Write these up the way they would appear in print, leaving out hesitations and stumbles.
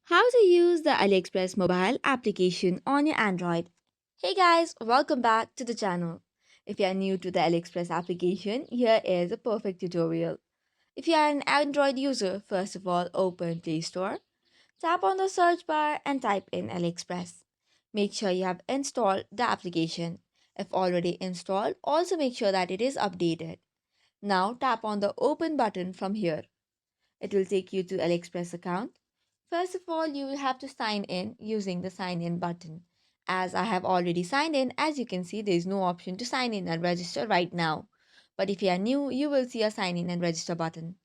How to use the AliExpress mobile application on your Android. Hey guys, welcome back to the channel. If you are new to the AliExpress application, here is a perfect tutorial. If you are an Android user, first of all, open Play Store, tap on the search bar and type in AliExpress. Make sure you have installed the application. If already installed, also make sure that it is updated. Now tap on the open button from here. It will take you to AliExpress account. First of all, you will have to sign in using the sign in button. As I have already signed in, as you can see, there is no option to sign in and register right now. But if you are new, you will see a sign in and register button.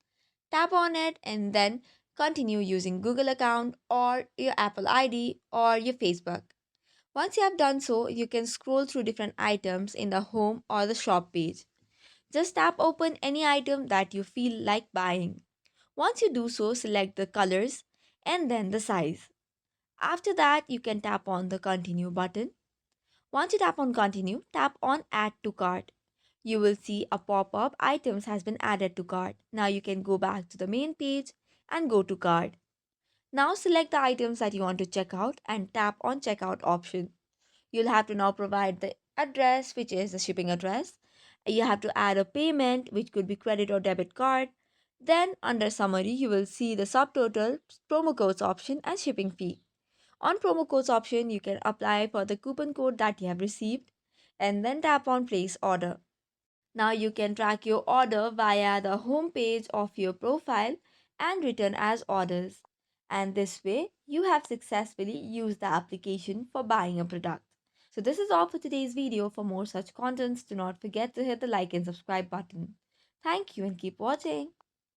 Tap on it and then continue using Google account or your Apple ID or your Facebook. Once you have done so, you can scroll through different items in the home or the shop page. Just tap open any item that you feel like buying. Once you do so, select the colors and then the size. After that, you can tap on the continue button. Once you tap on continue, tap on add to cart. You will see a pop-up items has been added to cart. Now you can go back to the main page and go to cart. Now select the items that you want to check out and tap on checkout option. You'll have to now provide the address, which is the shipping address. You have to add a payment, which could be credit or debit card. Then under summary, you will see the subtotal, promo codes option and shipping fee. On promo codes option, you can apply for the coupon code that you have received and then tap on place order. Now you can track your order via the home page of your profile and return as orders. And this way, you have successfully used the application for buying a product. So this is all for today's video. For more such contents, do not forget to hit the like and subscribe button. Thank you and keep watching.